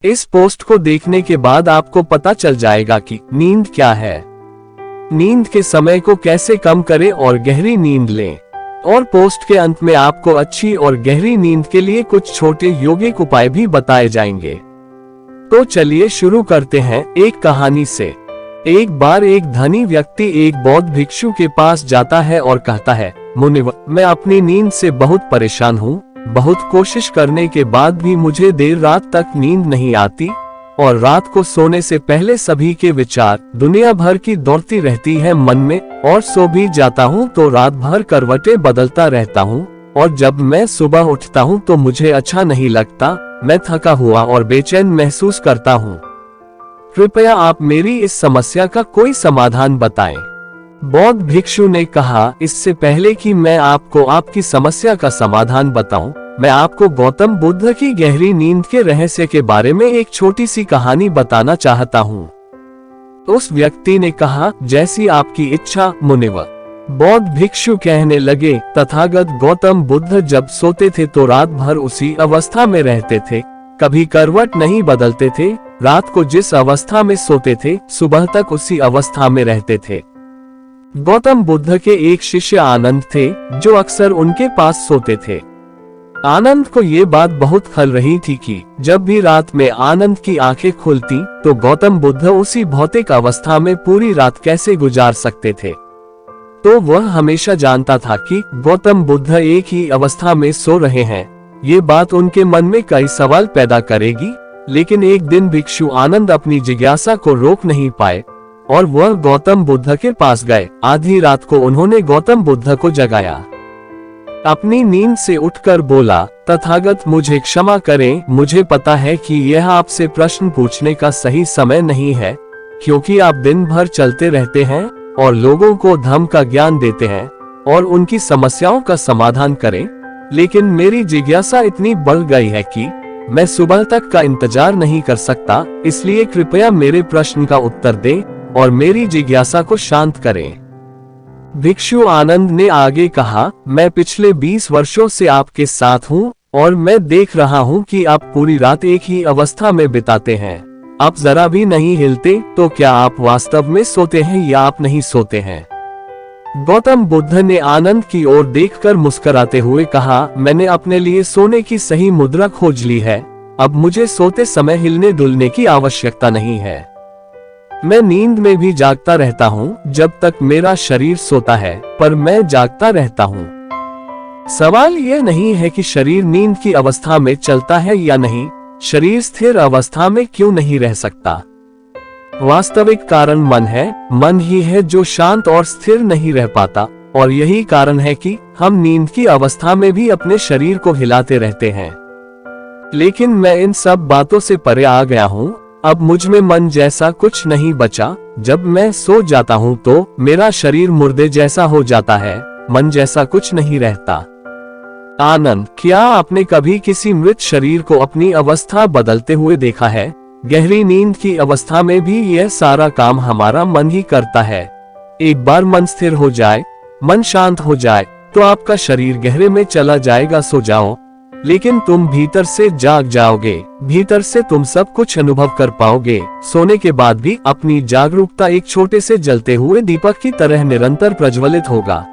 इस पोस्ट को देखने के बाद आपको पता चल जाएगा कि नींद क्या है, नींद के समय को कैसे कम करें और गहरी नींद लें। और पोस्ट के अंत में आपको अच्छी और गहरी नींद के लिए कुछ छोटे योगिक उपाय भी बताए जाएंगे। तो चलिए शुरू करते हैं एक कहानी से। एक बार एक धनी व्यक्ति एक बौद्ध भिक्षु के पास जाता है और कहता है, मुनिवर, मैं अपनी नींद से बहुत परेशान हूँ। बहुत कोशिश करने के बाद भी मुझे देर रात तक नींद नहीं आती और रात को सोने से पहले सभी के विचार दुनिया भर की दौड़ती रहती है मन में, और सो भी जाता हूँ तो रात भर करवटें बदलता रहता हूँ, और जब मैं सुबह उठता हूँ तो मुझे अच्छा नहीं लगता। मैं थका हुआ और बेचैन महसूस करता हूँ। कृपया आप मेरी इस समस्या का कोई समाधान बताएं। बौद्ध भिक्षु ने कहा, इससे पहले कि मैं आपको आपकी समस्या का समाधान बताऊं, मैं आपको गौतम बुद्ध की गहरी नींद के रहस्य के बारे में एक छोटी सी कहानी बताना चाहता हूं। उस व्यक्ति ने कहा, जैसी आपकी इच्छा मुनिवर। बौद्ध भिक्षु कहने लगे, तथागत गौतम बुद्ध जब सोते थे तो रात भर उसी अवस्था में रहते थे, कभी करवट नहीं बदलते थे। रात को जिस अवस्था में सोते थे सुबह तक उसी अवस्था में रहते थे। गौतम बुद्ध के एक शिष्य आनंद थे जो अक्सर उनके पास सोते थे। आनंद को ये बात बहुत खल रही थी कि जब भी रात में आनंद की आंखें खुलती तो गौतम बुद्ध उसी भौतिक अवस्था में पूरी रात कैसे गुजार सकते थे। तो वह हमेशा जानता था कि गौतम बुद्ध एक ही अवस्था में सो रहे हैं। ये बात उनके मन में कई सवाल पैदा करेगी, लेकिन एक दिन भिक्षु आनंद अपनी जिज्ञासा को रोक नहीं पाए और वह गौतम बुद्ध के पास गए। आधी रात को उन्होंने गौतम बुद्ध को जगाया। अपनी नींद से उठकर बोला, तथागत मुझे क्षमा करें, मुझे पता है कि यह आपसे प्रश्न पूछने का सही समय नहीं है, क्योंकि आप दिन भर चलते रहते हैं और लोगों को धर्म का ज्ञान देते हैं और उनकी समस्याओं का समाधान करें। लेकिन मेरी जिज्ञासा इतनी बढ़ गई है कि मैं सुबह तक का इंतजार नहीं कर सकता, इसलिए कृपया मेरे प्रश्न का उत्तर दें और मेरी जिज्ञासा को शांत करें। भिक्षु आनंद ने आगे कहा, मैं पिछले 20 वर्षों से आपके साथ हूँ और मैं देख रहा हूँ कि आप पूरी रात एक ही अवस्था में बिताते हैं। आप जरा भी नहीं हिलते, तो क्या आप वास्तव में सोते हैं या आप नहीं सोते हैं? गौतम बुद्ध ने आनंद की ओर देखकर मुस्कुराते हुए कहा, मैंने अपने लिए सोने की सही मुद्रा खोज ली है। अब मुझे सोते समय हिलने डुलने की आवश्यकता नहीं है। मैं नींद में भी जागता रहता हूँ जब तक मेरा शरीर सोता है, पर मैं जागता रहता हूँ। सवाल यह नहीं है कि शरीर नींद की अवस्था में चलता है या नहीं, शरीर स्थिर अवस्था में क्यों नहीं रह सकता। वास्तविक कारण मन है। मन ही है जो शांत और स्थिर नहीं रह पाता, और यही कारण है कि हम नींद की अवस्था में भी अपने शरीर को हिलाते रहते हैं। लेकिन मैं इन सब बातों से परे आ गया हूँ। अब मुझ में मन जैसा कुछ नहीं बचा। जब मैं सो जाता हूँ तो मेरा शरीर मुर्दे जैसा हो जाता है, मन जैसा कुछ नहीं रहता। आनंद, क्या आपने कभी किसी मृत शरीर को अपनी अवस्था बदलते हुए देखा है? गहरी नींद की अवस्था में भी यह सारा काम हमारा मन ही करता है। एक बार मन स्थिर हो जाए, मन शांत हो जाए, तो आपका शरीर गहरे में चला जाएगा। सो जाओ, लेकिन तुम भीतर से जाग जाओगे। भीतर से तुम सब कुछ अनुभव कर पाओगे। सोने के बाद भी अपनी जागरूकता एक छोटे से जलते हुए दीपक की तरह निरंतर प्रज्वलित होगा।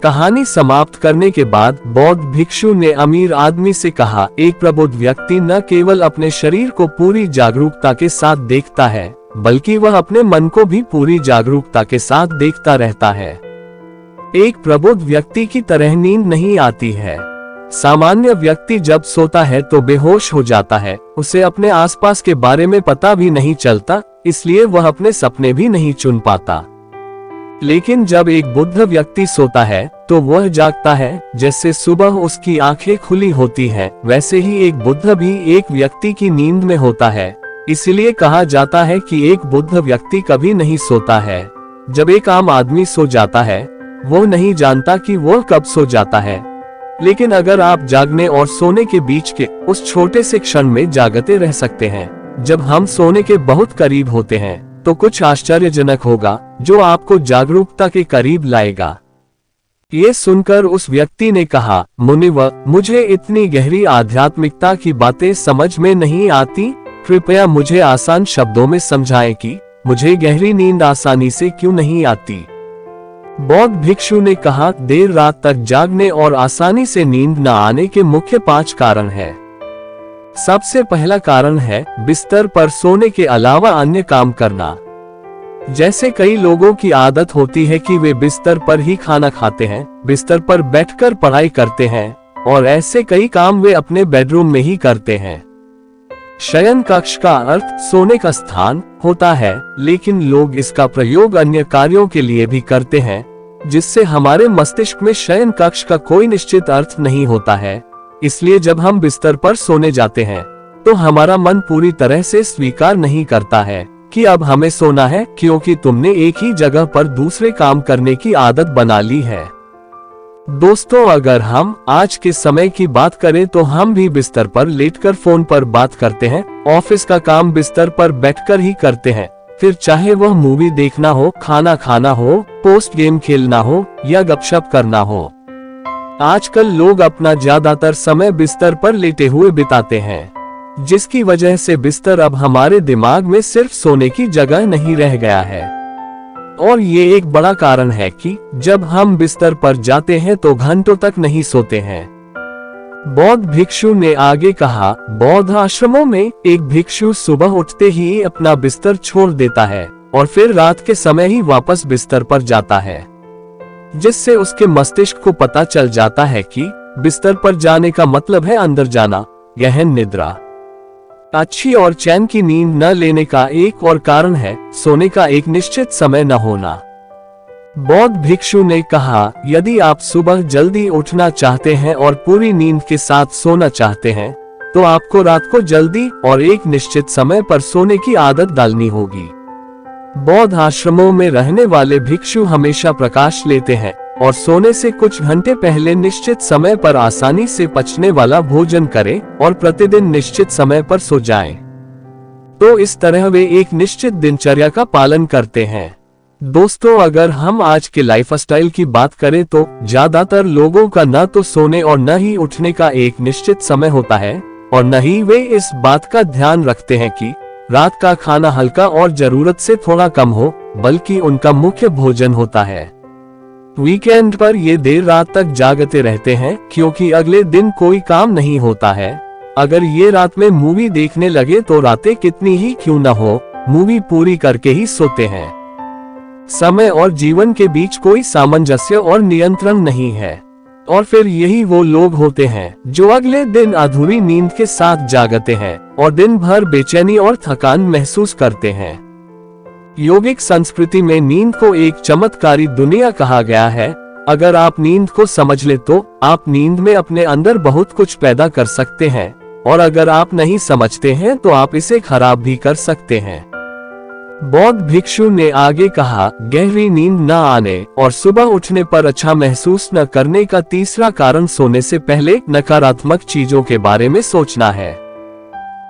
कहानी समाप्त करने के बाद बौद्ध भिक्षु ने अमीर आदमी से कहा, एक प्रबुद्ध व्यक्ति न केवल अपने शरीर को पूरी जागरूकता के साथ देखता है, बल्कि वह अपने मन को भी पूरी जागरूकता के साथ देखता रहता है। एक प्रबुद्ध व्यक्ति की तरह नींद नहीं आती है। सामान्य व्यक्ति जब सोता है तो बेहोश हो जाता है, उसे अपने आसपास के बारे में पता भी नहीं चलता, इसलिए वह अपने सपने भी नहीं चुन पाता। लेकिन जब एक बुद्ध व्यक्ति सोता है तो वह जागता है। जैसे सुबह उसकी आंखें खुली होती हैं, वैसे ही एक बुद्ध भी एक व्यक्ति की नींद में होता है। इसलिए कहा जाता है कि एक बुद्ध व्यक्ति कभी नहीं सोता है। जब एक आम आदमी सो जाता है, वो नहीं जानता कि वो कब सो जाता है। लेकिन अगर आप जागने और सोने के बीच के उस छोटे से क्षण में जागते रह सकते हैं, जब हम सोने के बहुत करीब होते हैं, तो कुछ आश्चर्यजनक होगा जो आपको जागरूकता के करीब लाएगा। ये सुनकर उस व्यक्ति ने कहा, मुनिवर, मुझे इतनी गहरी आध्यात्मिकता की बातें समझ में नहीं आती। कृपया मुझे आसान शब्दों में समझाएं कि मुझे गहरी नींद आसानी से क्यों नहीं आती। बौद्ध भिक्षु ने कहा, देर रात तक जागने और आसानी से नींद न आने के मुख्य 5 कारण हैं। सबसे पहला कारण है बिस्तर पर सोने के अलावा अन्य काम करना। जैसे कई लोगों की आदत होती है कि वे बिस्तर पर ही खाना खाते हैं, बिस्तर पर बैठकर पढ़ाई करते हैं और ऐसे कई काम वे अपने बेडरूम में ही करते हैं। शयन कक्ष का अर्थ सोने का स्थान होता है, लेकिन लोग इसका प्रयोग अन्य कार्यों के लिए भी करते हैं, जिससे हमारे मस्तिष्क में शयन कक्ष का कोई निश्चित अर्थ नहीं होता है। इसलिए जब हम बिस्तर पर सोने जाते हैं तो हमारा मन पूरी तरह से स्वीकार नहीं करता है कि अब हमें सोना है, क्योंकि तुमने एक ही जगह पर दूसरे काम करने की आदत बना ली है। दोस्तों, अगर हम आज के समय की बात करें तो हम भी बिस्तर पर लेटकर फोन पर बात करते हैं, ऑफिस का काम बिस्तर पर बैठकर ही करते हैं, फिर चाहे वह मूवी देखना हो, खाना खाना हो, पोस्ट गेम खेलना हो या गपशप करना हो। आजकल लोग अपना ज्यादातर समय बिस्तर पर लेटे हुए बिताते हैं, जिसकी वजह से बिस्तर अब हमारे दिमाग में सिर्फ सोने की जगह नहीं रह गया है। और ये एक बड़ा कारण है कि जब हम बिस्तर पर जाते हैं तो घंटों तक नहीं सोते हैं। बौद्ध भिक्षु ने आगे कहा, बौद्ध आश्रमों में एक भिक्षु सुबह उठते ही अपना बिस्तर छोड़ देता है और फिर रात के समय ही वापस बिस्तर पर जाता है, जिससे उसके मस्तिष्क को पता चल जाता है कि बिस्तर पर जाने का मतलब है अंदर जाना, गहन निद्रा। अच्छी और चैन की नींद न लेने का एक और कारण है सोने का एक निश्चित समय न होना। बौद्ध भिक्षु ने कहा, यदि आप सुबह जल्दी उठना चाहते हैं और पूरी नींद के साथ सोना चाहते हैं तो आपको रात को जल्दी और एक निश्चित समय पर सोने की आदत डालनी होगी। बौद्ध आश्रमों में रहने वाले भिक्षु हमेशा प्रकाश लेते हैं और सोने से कुछ घंटे पहले निश्चित समय पर आसानी से पचने वाला भोजन करें और प्रतिदिन निश्चित समय पर सो जाएं। तो इस तरह वे एक निश्चित दिनचर्या का पालन करते हैं। दोस्तों, अगर हम आज के लाइफस्टाइल की बात करें तो ज्यादातर लोगों का न तो सोने और न ही उठने का एक निश्चित समय होता है और न ही वे इस बात का ध्यान रखते हैं कि रात का खाना हल्का और जरूरत से थोड़ा कम हो, बल्कि उनका मुख्य भोजन होता है। वीकेंड पर ये देर रात तक जागते रहते हैं क्योंकि अगले दिन कोई काम नहीं होता है। अगर ये रात में मूवी देखने लगे तो रातें कितनी ही क्यों न हो, मूवी पूरी करके ही सोते हैं। समय और जीवन के बीच कोई सामंजस्य और नियंत्रण नहीं है। और फिर यही वो लोग होते हैं जो अगले दिन अधूरी नींद के साथ जागते हैं और दिन भर बेचैनी और थकान महसूस करते हैं। योगिक संस्कृति में नींद को एक चमत्कारी दुनिया कहा गया है। अगर आप नींद को समझ ले तो आप नींद में अपने अंदर बहुत कुछ पैदा कर सकते हैं, और अगर आप नहीं समझते हैं तो आप इसे खराब भी कर सकते हैं। बौद्ध भिक्षु ने आगे कहा, गहरी नींद न आने और सुबह उठने पर अच्छा महसूस न करने का तीसरा कारण सोने से पहले नकारात्मक चीजों के बारे में सोचना है।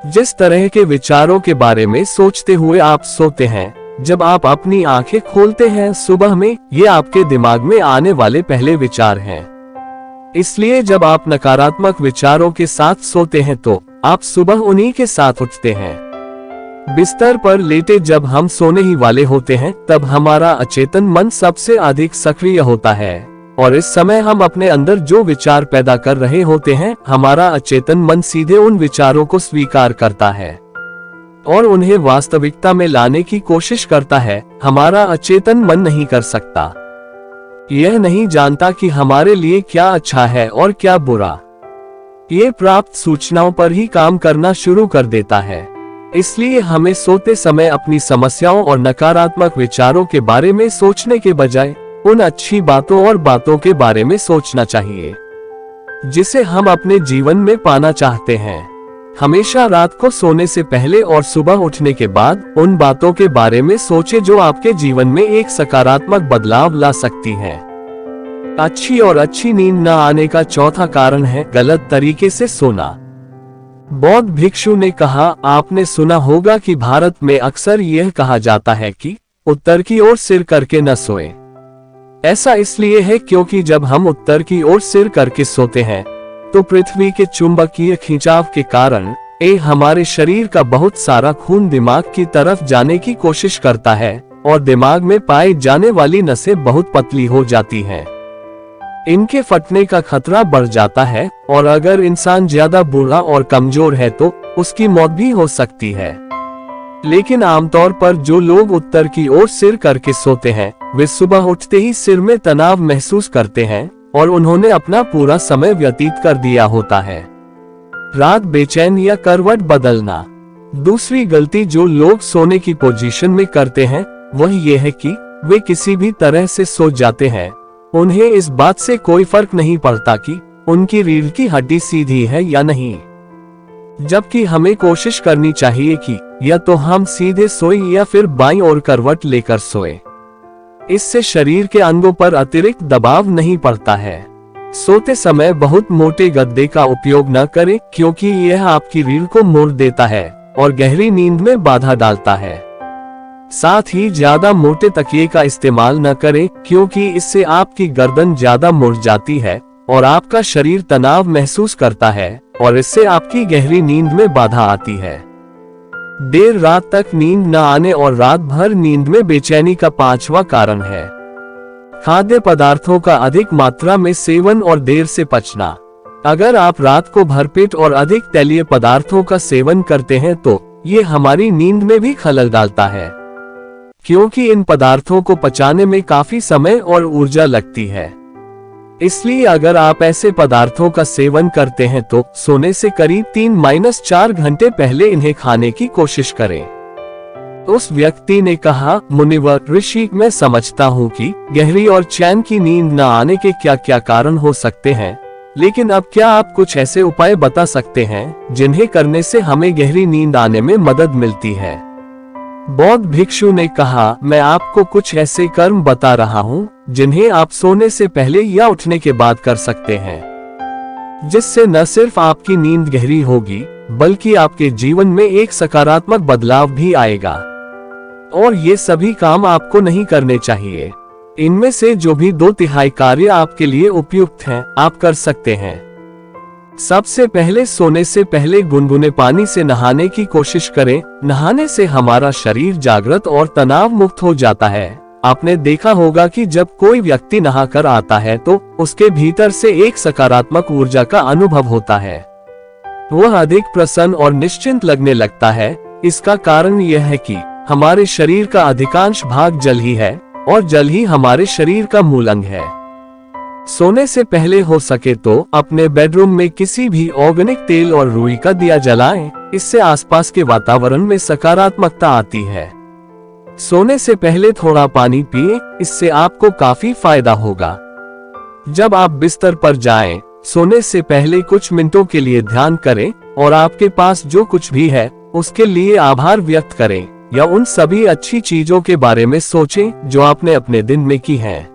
जिस तरह के विचारों के बारे में सोचते हुए आप सोते हैं, जब आप अपनी आंखें खोलते हैं सुबह में, ये आपके दिमाग में आने वाले पहले विचार हैं। इसलिए जब आप नकारात्मक विचारों के साथ सोते हैं तो आप सुबह उन्हीं के साथ उठते हैं। बिस्तर पर लेटे जब हम सोने ही वाले होते हैं तब हमारा अचेतन मन सबसे अधिक सक्रिय होता है, और इस समय हम अपने अंदर जो विचार पैदा कर रहे होते हैं, हमारा अचेतन मन सीधे उन विचारों को स्वीकार करता है और उन्हें वास्तविकता में लाने की कोशिश करता है। हमारा अचेतन मन नहीं कर सकता, यह नहीं जानता कि हमारे लिए क्या अच्छा है और क्या बुरा। ये प्राप्त सूचनाओं पर ही काम करना शुरू कर देता है। इसलिए हमें सोते समय अपनी समस्याओं और नकारात्मक विचारों के बारे में सोचने के बजाय उन अच्छी बातों और बातों के बारे में सोचना चाहिए जिसे हम अपने जीवन में पाना चाहते हैं। हमेशा रात को सोने से पहले और सुबह उठने के बाद उन बातों के बारे में सोचें जो आपके जीवन में एक सकारात्मक बदलाव ला सकती हैं। अच्छी और अच्छी नींद न आने का चौथा कारण है गलत तरीके से सोना। बौद्ध भिक्षु ने कहा, आपने सुना होगा कि भारत में अक्सर यह कहा जाता है कि उत्तर की ओर सिर करके न सोएं। ऐसा इसलिए है क्योंकि जब हम उत्तर की ओर सिर करके सोते हैं तो पृथ्वी के चुंबकीय खिंचाव के कारण हमारे शरीर का बहुत सारा खून दिमाग की तरफ जाने की कोशिश करता है और दिमाग में पाई जाने वाली नसें बहुत पतली हो जाती हैं। इनके फटने का खतरा बढ़ जाता है और अगर इंसान ज्यादा बूढ़ा और कमजोर है तो उसकी मौत भी हो सकती है। लेकिन आमतौर पर जो लोग उत्तर की ओर सिर करके सोते हैं वे सुबह उठते ही सिर में तनाव महसूस करते हैं और उन्होंने अपना पूरा समय व्यतीत कर दिया होता है। रात बेचैन या करवट बदलना। दूसरी गलती जो लोग सोने की पोजीशन में करते हैं वह ये है कि वे किसी भी तरह से सो जाते हैं। उन्हें इस बात से कोई फर्क नहीं पड़ता कि उनकी रीढ़ की हड्डी सीधी है या नहीं, जबकि हमें कोशिश करनी चाहिए कि या तो हम सीधे सोए या फिर बाईं ओर करवट लेकर सोए। इससे शरीर के अंगों पर अतिरिक्त दबाव नहीं पड़ता है। सोते समय बहुत मोटे गद्दे का उपयोग न करें क्योंकि यह आपकी रीढ़ को मोड़ देता है और गहरी नींद में बाधा डालता है। साथ ही ज्यादा मोटे तकिए का इस्तेमाल न करें क्योंकि इससे आपकी गर्दन ज्यादा मुड़ जाती है और आपका शरीर तनाव महसूस करता है और इससे आपकी गहरी नींद में बाधा आती है। देर रात तक नींद न आने और रात भर नींद में बेचैनी का 5वां कारण है खाद्य पदार्थों का अधिक मात्रा में सेवन और देर से पचना। अगर आप रात को भरपेट और अधिक तैलीय पदार्थों का सेवन करते हैं तो ये हमारी नींद में भी खलल डालता है, क्योंकि इन पदार्थों को पचाने में काफी समय और ऊर्जा लगती है। इसलिए अगर आप ऐसे पदार्थों का सेवन करते हैं तो सोने से करीब 3-4 घंटे पहले इन्हें खाने की कोशिश करें। उस व्यक्ति ने कहा, मुनिवर ऋषि, मैं समझता हूँ कि गहरी और चैन की नींद न आने के क्या क्या कारण हो सकते हैं, लेकिन अब क्या आप कुछ ऐसे उपाय बता सकते हैं जिन्हें करने से हमें गहरी नींद आने में मदद मिलती है? बौद्ध भिक्षु ने कहा, मैं आपको कुछ ऐसे कर्म बता रहा हूँ जिन्हें आप सोने से पहले या उठने के बाद कर सकते हैं, जिससे न सिर्फ आपकी नींद गहरी होगी बल्कि आपके जीवन में एक सकारात्मक बदलाव भी आएगा। और ये सभी काम आपको नहीं करने चाहिए। इनमें से जो भी 2/3 कार्य आपके लिए उपयुक्त हैं, आप कर सकते हैं। सबसे पहले सोने से पहले गुनगुने पानी से नहाने की कोशिश करें। नहाने से हमारा शरीर जागृत और तनाव मुक्त हो जाता है। आपने देखा होगा कि जब कोई व्यक्ति नहाकर आता है तो उसके भीतर से एक सकारात्मक ऊर्जा का अनुभव होता है। वह अधिक प्रसन्न और निश्चिंत लगने लगता है। इसका कारण यह है कि हमारे शरीर का अधिकांश भाग जल ही है और जल ही हमारे शरीर का मूल अंग है। सोने से पहले हो सके तो अपने बेडरूम में किसी भी ऑर्गेनिक तेल और रुई का दिया जलाएं। इससे आसपास के वातावरण में सकारात्मकता आती है। सोने से पहले थोड़ा पानी पिए, इससे आपको काफी फायदा होगा। जब आप बिस्तर पर जाएं, सोने से पहले कुछ मिनटों के लिए ध्यान करें और आपके पास जो कुछ भी है उसके लिए आभार व्यक्त करें या उन सभी अच्छी चीजों के बारे में सोचें जो आपने अपने दिन में की हैं।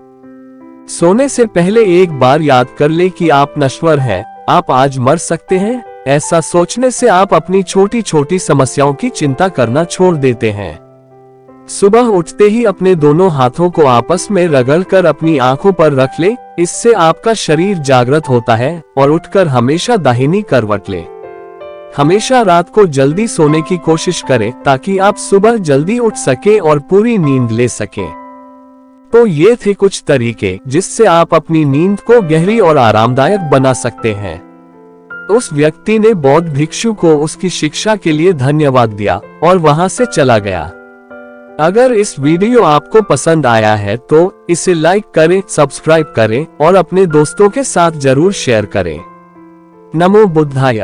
सोने से पहले एक बार याद कर ले कि आप नश्वर हैं, आप आज मर सकते हैं। ऐसा सोचने से आप अपनी छोटी छोटी समस्याओं की चिंता करना छोड़ देते हैं। सुबह उठते ही अपने दोनों हाथों को आपस में रगड़कर अपनी आंखों पर रख ले। इससे आपका शरीर जागृत होता है और उठकर हमेशा दाहिनी करवट ले। हमेशा रात को जल्दी सोने की कोशिश करें ताकि आप सुबह जल्दी उठ सके और पूरी नींद ले सके। तो ये थे कुछ तरीके जिससे आप अपनी नींद को गहरी और आरामदायक बना सकते हैं। उस व्यक्ति ने बौद्ध भिक्षु को उसकी शिक्षा के लिए धन्यवाद दिया और वहां से चला गया। अगर इस वीडियो आपको पसंद आया है तो इसे लाइक करें, सब्सक्राइब करें और अपने दोस्तों के साथ जरूर शेयर करें। नमो बुद्धाय।